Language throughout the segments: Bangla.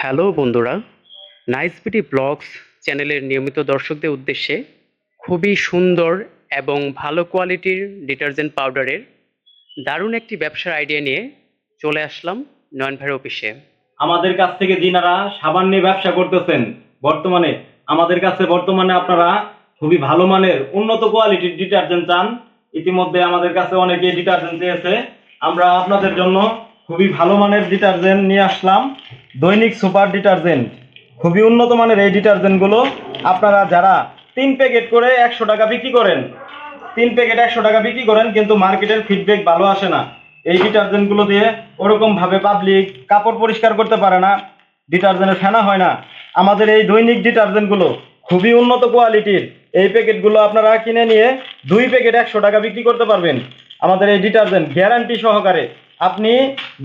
হ্যালো বন্ধুরা, নাইস বিউটি ব্লগস চ্যানেলের নিয়মিত দর্শকদের উদ্দেশ্যে খুবই সুন্দর এবং ভালো কোয়ালিটির ডিটারজেন্ট পাউডারের দারুণ একটি ব্যবসার আইডিয়া নিয়ে চলে আসলাম নয়ন ভাইয়ের অফিসে। আমাদের কাছ থেকে যিনারা সাবান নিয়ে ব্যবসা করতেছেন বর্তমানে আমাদের কাছে আপনারা খুবই ভালো মানের উন্নত কোয়ালিটির ডিটারজেন্ট চান। ইতিমধ্যে আমাদের কাছে অনেকে ডিটারজেন্ট চেয়েছে, আমরা আপনাদের জন্য খুবই ভালো মানের ডিটারজেন্ট নিয়ে আসলাম। দৈনিক সুপার ডিটারজেন্ট, খুবই উন্নত মানের এই ডিটারজেন্টগুলো আপনারা যারা 3 প্যাকেট করে 100 টাকা বিক্রি করেন, 3 প্যাকেট 100 টাকা বিক্রি করেন, কিন্তু মার্কেটের ফিডব্যাক ভালো আসে না। এই ডিটারজেন্টগুলো দিয়ে ওরকম ভাবে পাবলিক কাপড় পরিষ্কার করতে পারে না, ডিটারজেন্টের ফেনা হয় না। আমাদের এই দৈনিক ডিটারজেন্টগুলো খুবই উন্নত কোয়ালিটির। এই প্যাকেটগুলো আপনারা কিনে নিয়ে 2 প্যাকেট 100 টাকা বিক্রি করতে পারবেন। আমাদের এই ডিটারজেন্ট গ্যারান্টি সহকারে আপনি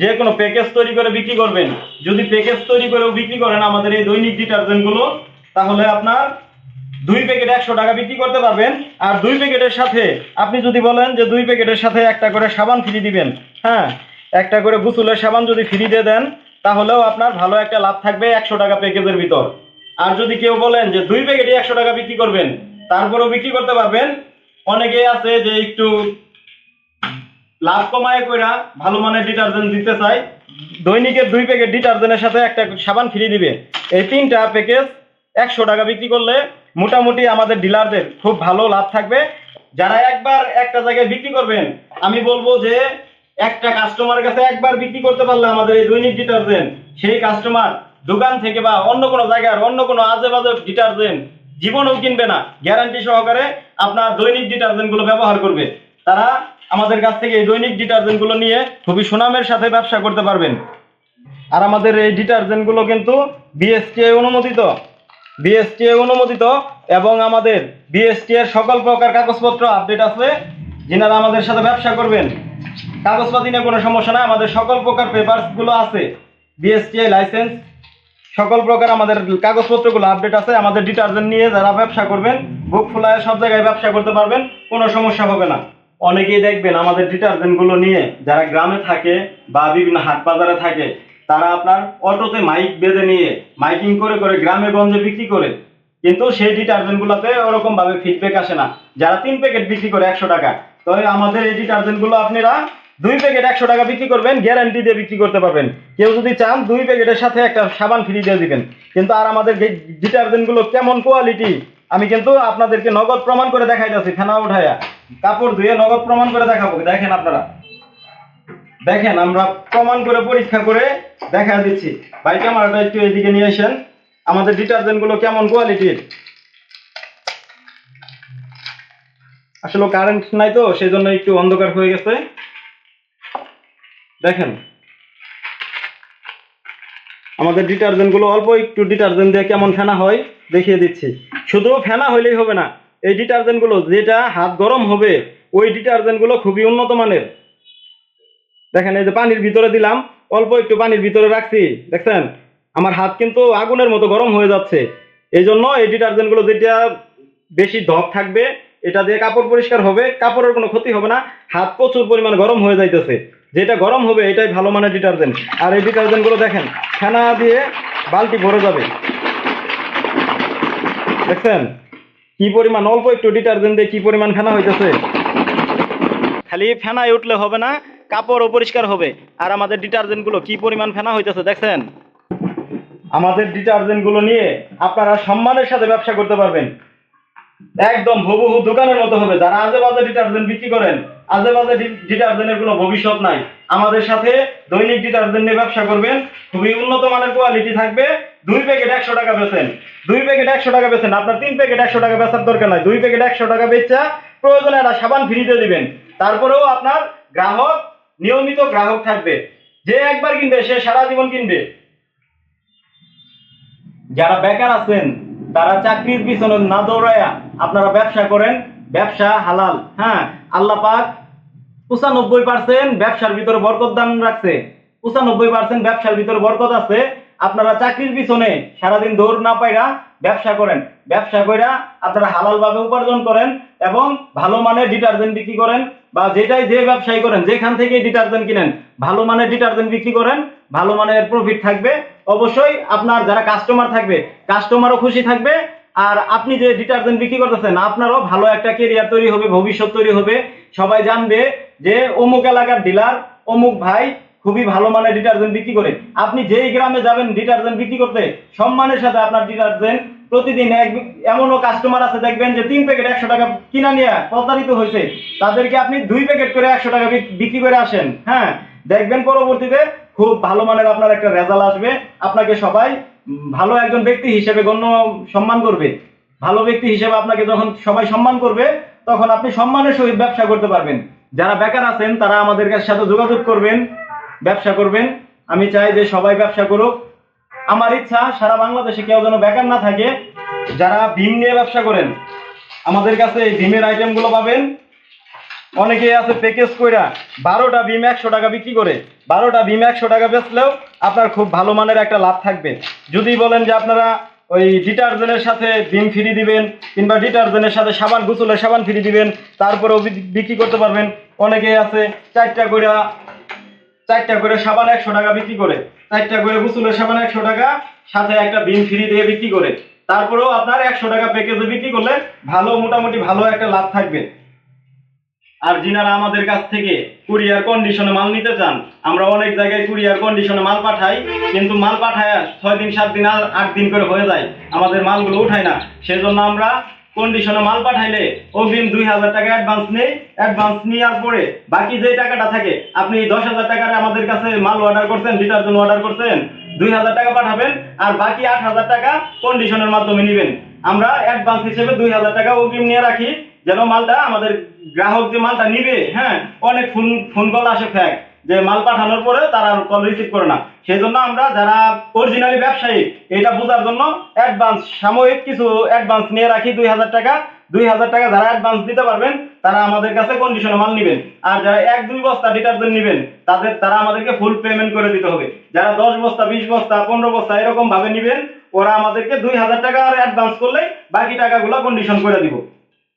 যে কোনো প্যাকেজ তৈরি করে বিক্রি করবেন। যদি প্যাকেজ তৈরি করেও বিক্রি করেন আমাদের এই দৈনিক ডিটারজেন্টগুলো, তাহলে আপনার 2 প্যাকেট 100 টাকা বিক্রি করতে পারবেন। আর 2 প্যাকেটের সাথে আপনি যদি বলেন যে 2 প্যাকেটের সাথে একটা করে সাবান ফ্রি দিবেন, হ্যাঁ, একটা করে গোসলের সাবান যদি ফ্রি দিয়ে দেন, তাহলেও আপনার ভালো একটা লাভ থাকবে 100 টাকা প্যাকেজের ভিতর। আর যদি কেউ বলেন যে 2 প্যাকেটে 100 টাকা বিক্রি করবেন, তারপরেও বিক্রি করতে পারবেন। অনেকেই আছে যে একটু লাভ কমায় কইরা ভালো মানের ডিটারজেন্ট দিতে চায়, দৈনিকের 2 প্যাকেট ডিটারজেন্টের সাথে একটা সাবান ফ্রি দিবে। এই 3টা প্যাকেজ 100 টাকা বিক্রি করলে মোটামুটি আমাদের ডিলারদের খুব ভালো লাভ থাকবে। যারা একবার একটা জায়গায় বিক্রি করবেন, আমি বলবো যে একটা কাস্টমারের কাছে একবার বিক্রি করতে পারলে আমাদের এই দৈনিক ডিটারজেন্ট, সেই কাস্টমার দোকান থেকে বা অন্য কোনো জায়গার অন্য কোনো আজে বাজে ডিটারজেন্ট জীবনেও কিনবে না। গ্যারান্টি সহকারে আপনার দৈনিক ডিটারজেন্টগুলো ব্যবহার করবে। তারা আমাদের কাছ থেকে এই দৈনিক ডিটারজেন্টগুলো নিয়ে খুবই সুনামের সাথে ব্যবসা করতে পারবেন। আর আমাদের এই ডিটারজেন্টগুলো কিন্তু বিএসটিআই অনুমোদিত, এবং আমাদের বিএসটিআই এর সকল প্রকার কাগজপত্র আপডেট আছে। যিনারা আমাদের সাথে ব্যবসা করবেন, কাগজপাতি নিয়ে কোনো সমস্যা নাই, আমাদের সকল প্রকার পেপারসগুলো আছে। বিএসটিআই লাইসেন্স, সকল প্রকার আমাদের কাগজপত্রগুলো আপডেট আছে। আমাদের ডিটারজেন্ট নিয়ে যারা ব্যবসা করবেন, বুক ফুলায় সব জায়গায় ব্যবসা করতে পারবেন, কোনো সমস্যা হবে না। অনেকেই দেখবেন আমাদের ডিটারজেন্টগুলো নিয়ে যারা গ্রামে থাকে বা বিভিন্ন হাট বাজারে থাকে, তারা আপনার অটোতে মাইক বেঁধে নিয়ে মাইকিং করে করে গ্রামে গঞ্জে বিক্রি করে, কিন্তু সেই ডিটারজেন্টগুলোতে ওরকম ভাবে ফিডব্যাক আসে না। যারা 3 প্যাকেট বিক্রি করে 100 টাকা, তো আমাদের এই ডিটারজেন্টগুলো আপনারা 2 প্যাকেট 100 টাকা বিক্রি করবেন, গ্যারান্টি দিয়ে বিক্রি করতে পারবেন। কেউ যদি চান 2 প্যাকেটের সাথে একটা সাবান ফ্রি দিয়ে দিবেন। কিন্তু আর আমাদের ডিটারজেন্টগুলো কেমন কোয়ালিটি আমি কিন্তু আপনাদেরকে নগদ প্রমাণ করে দেখাইতেছি, ফেনা উঠাইয়া কাপড় ধুয়ে নগদ প্রমাণ করে দেখাবো। দেখেন আপনারা, দেখেন আমরা প্রমাণ করে পরীক্ষা করে দেখা দিচ্ছি। ভাই ক্যামেরাটা একটু এদিকে নিয়ে আসেন, আমাদের ডিটারজেন্টগুলো কেমন কোয়ালিটির। আসলে কারেন্ট নাই তো সেই জন্য একটু অন্ধকার হয়ে গেছে। দেখেন আমাদের ডিটারজেন্টগুলো অল্প একটু ডিটারজেন্ট দিয়ে কেমন ফেনা হয় দেখিয়ে দিচ্ছি। শুধু ফেনা হইলেই হবে না, এই ডিটারজেন্টগুলো যেটা হাত গরম হবে ওই ডিটারজেন্টগুলো খুবই উন্নত মানের। দেখেন এই যে পানির ভিতরে দিলাম, অল্প একটু পানির ভিতরে রাখছি, দেখছেন আমার হাত কিন্তু আগুনের মতো গরম হয়ে যাচ্ছে। এই জন্য এই ডিটারজেন্টগুলো যেটা বেশি ধক থাকবে, এটা দিয়ে কাপড় পরিষ্কার হবে, কাপড়ের কোনো ক্ষতি হবে না। হাত প্রচুর পরিমাণ গরম হয়ে যাইতেছে, যেটা গরম হবে এটাই ভালো মানের ডিটারজেন্ট। আর এই ডিটারজেন্টগুলো দেখেন ফেনা দিয়ে বালতি ভরে যাবে, দেখছেন কি পরিমাণ, অল্প একটু ডিটারজেন্ট দিয়ে কি পরিমাণ ফেনা হইতেছে। খালি ফেনায় উঠলে হবে না, কাপড়ও পরিষ্কার হবে। আর আমাদের ডিটারজেন্টগুলো কি পরিমাণ ফেনা হইতেছে দেখছেন। আমাদের ডিটারজেন্টগুলো নিয়ে আপনারা সম্মানের সাথে ব্যবসা করতে পারবেন, একদম হুবহু দোকানের মতো হবে। যারা আজে বাজে ডিটারজেন্ট বিক্রি করেন, আজে বাজে ডিটারজেন্টের কোনো ভবিষ্যৎ নাই। আমাদের সাথে দৈনিক ডিটারজেন্ট নিয়ে ব্যবসা করবেন, খুবই উন্নত মানের কোয়ালিটি থাকবে। 2 প্যাকেট 100 টাকা বেচেন, 2 প্যাকেট 100 টাকা বেচেন, আপনার 3 প্যাকেট 100 টাকা বেচার দরকার নাই। 2 প্যাকেট 100 টাকা বেচা প্রয়োজনে একটা সাবান ফ্রি দিয়ে দিবেন। তারপরেও আপনার গ্রাহক, নিয়মিত গ্রাহক থাকবে। যে একবার কিনবে সে সারা জীবন কিনবে। যারা বেকার আছেন তারা চাকরির পিছনে না দৌড়ায়া আপনারা ব্যবসা করেন, ব্যবসা হালাল। হ্যাঁ, আল্লাহ পাক 95% ব্যবসার ভিতরে বরকত দান রাখছে, 95% ব্যবসার ভিতরে বরকত আছে। আপনারা চাকরির পিছনে সারাদিন দৌড় না পাইরা ব্যবসা করেন, ব্যবসা কইরা আপনারা হালাল ভাবে উপার্জন করেন এবং ভালো মানের ডিটারজেন্ট বিক্রি করেন, বা যেটাই যে ব্যবসায়ী করেন যেখান থেকে ডিটারজেন্ট কিনেন ভালো মানের ডিটারজেন্ট বিক্রি করেন, ভালো মানের প্রফিট থাকবে। অবশ্যই আপনার যারা কাস্টমার থাকবে কাস্টমারও খুশি থাকবে, আর আপনি যে ডিটারজেন্ট বিক্রি করতেছেন আপনারও ভালো একটা কেরিয়ার তৈরি হবে, ভবিষ্যৎ তৈরি হবে। সবাই জানবে যে অমুক এলাকার ডিলার অমুক ভাই খুবই ভালো মানের ডিটারজেন্ট বিক্রি করে। আপনি যেই গ্রামে যাবেন ডিটারজেন্ট বিক্রি করতে, সম্মানের সাথে আপনার ডিটারজেন্ট প্রতিদিন এমনও কাস্টমার আছে দেখবেন যে 3 প্যাকেট 100 টাকা কিনা নিয়ে প্রতারিত হয়েছে, তাদেরকে আপনি 2 প্যাকেট করে 100 টাকা বিক্রি করে আসেন। হ্যাঁ, দেখবেন পরবর্তীতে খুব ভালো মানের আপনার একটা রেজাল্ট আসবে। আপনাকে সবাই ভালো একজন ব্যক্তি হিসেবে গণ্য সম্মান করবে। ভালো ব্যক্তি হিসেবে আপনাকে যখন সবাই সম্মান করবে তখন আপনি সম্মানের সহিত ব্যবসা করতে পারবেন। যারা বেকার আছেন তারা আমাদের সাথে যোগাযোগ করবেন, ব্যবসা করবেন। আমি চাই যে সবাই ব্যবসা করুক। আমার ইচ্ছা সারা বাংলাদেশে কেউ যেন বেকার না থাকে। যারা ভীম নিয়ে ব্যবসা করেন আমাদের কাছে এই ভীমের আইটেমগুলো পাবেন। অনেকে আছে প্যাকেজ কইরা 12টা ভীম 100 টাকা বিক্রি করে। 12টা ভীম 100 টাকা বেচলেও আপনার খুব ভালো মানের একটা লাভ থাকবে। যদি বলেন যে আপনারা ওই ডিটারজেন্টের সাথে ভীম ফ্রি দিবেন কিংবা ডিটারজেন্টের সাথে সাবান, গোসলের সাবান ফ্রি দিবেন, তারপরেও বিক্রি করতে পারবেন। অনেকে আছে 4টা করে সাবান 100 টাকা বিক্রি করে, 4টা করে গোসলের সাবান 100 টাকা, সাথে একটা ভীম ফ্রি দিয়ে বিক্রি করে। তারপরেও আপনার 100 টাকা প্যাকেজে বিক্রি করলে মোটামুটি ভালো একটা লাভ থাকবে। আর যিনারা আমাদের কাছ থেকে কুরিয়ার কন্ডিশনে মাল নিতে চান, আমরা অনেক জায়গায় কুরিয়ার কন্ডিশনে মাল পাঠাই, কিন্তু মাল পাঠায় 6 দিন 7 দিন 8 দিন করে হয়ে যায়, আমাদের মালগুলো উঠায় না। সেজন্য আমরা কন্ডিশনে মাল পাঠাইলে অগ্রিম 2000 টাকা অ্যাডভান্স নেই। অ্যাডভান্স নেওয়ার পরে বাকি যে টাকাটা থাকে, আপনি 10,000 টাকার আমাদের কাছে মাল অর্ডার করছেন, ডিটারজেন্ট অর্ডার করছেন, 2000 টাকা পাঠাবেন, আর বাকি 8000 টাকা কন্ডিশনের মাধ্যমে নেবেন। আমরা অ্যাডভান্স হিসেবে 2000 টাকা অগ্রিম নিয়ে রাখি, যেন মালটা আমাদের গ্রাহক যে মালটা নিবে, হ্যাঁ, অনেক ফোন কল আসে ফ্যাক যে মাল পাঠানোর পরে তারা কল রিসিভ করে না। সেই জন্য আমরা যারা অরিজিনালি ব্যবসায়ী এটা বোঝার জন্য অ্যাডভান্স সাময়িক কিছু অ্যাডভান্স নিয়ে রাখি 2000 টাকা। 2000 টাকা যারা অ্যাডভান্স দিতে পারবেন তারা আমাদের কাছে কন্ডিশনে মাল নেবেন। আর যারা 1-2 বস্তা ডিটারজেন্ট নেবেন তারা আমাদেরকে ফুল পেমেন্ট করে দিতে হবে। যারা 10 বস্তা 20 বস্তা 15 বস্তা এরকম ভাবে নেবেন ওরা আমাদেরকে 2000 টাকা আর অ্যাডভান্স করলে বাকি টাকাগুলো কন্ডিশন করে দিব।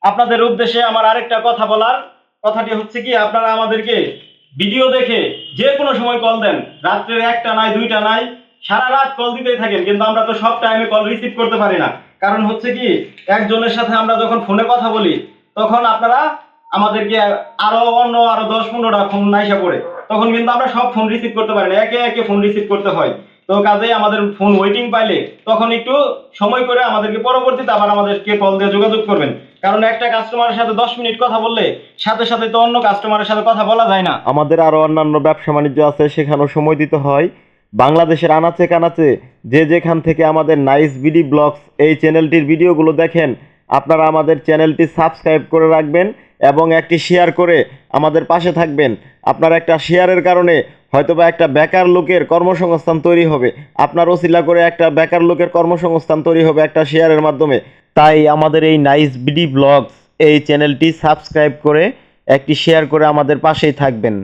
আপনাদের উদ্দেশ্যে আমার আরেকটা কথা বলার, কথাটি হচ্ছে কি, আপনারা আমাদেরকে ভিডিও দেখে যে কোনো সময় কল দেন, রাত্রে 1টা নাই 2টা নাই, সারা রাত কল দিতেই থাকেন, কিন্তু আমরা তো সব টাইমে কল রিসিভ করতে পারি না। কারণ হচ্ছে কি, একজনের সাথে আমরা যখন ফোনে কথা বলি তখন আপনারা আমাদেরকে আরো 10-15টা ফোন নাইসা পড়ে, তখন কিন্তু আমরা সব ফোন রিসিভ করতে পারি না, একে একে ফোন রিসিভ করতে হয়। তো কাজেই আমাদের ফোন ওয়েটিং পাইলে তখন একটু সময় করে আমাদেরকে পরবর্তীতে আবার আমাদেরকে কল দিয়ে যোগাযোগ করবেন। কারণ একটা কাস্টমারের সাথে 10 মিনিট কথা বললে সাথে সাথে তো অন্য কাস্টমারের সাথে কথা বলা যায় না। আমাদের আরো অন্যান্য ব্যবসা বাণিজ্য আছে, সেখানেও সময় দিতে হয়। বাংলাদেশের আনাচে কানাচে যে যেখান থেকে আমাদের নাইস বিডি ব্লগস এই চ্যানেলটির ভিডিওগুলো দেখেন, আপনারা আমাদের চ্যানেলটি সাবস্ক্রাইব করে রাখবেন এবং একটি শেয়ার করে আমাদের পাশে থাকবেন। আপনার একটা শেয়ারের কারণে হয়তোবা একটা বেকার লোকের কর্মসংস্থান তৈরি হবে, আপনার ওসিলা করে একটা বেকার লোকের কর্মসংস্থান তৈরি হবে একটা শেয়ারের মাধ্যমে। তাই আমাদের এই নাইস বিডি ব্লগস এই চ্যানেলটি সাবস্ক্রাইব করে একটি শেয়ার করে আমাদের পাশেই থাকবেন।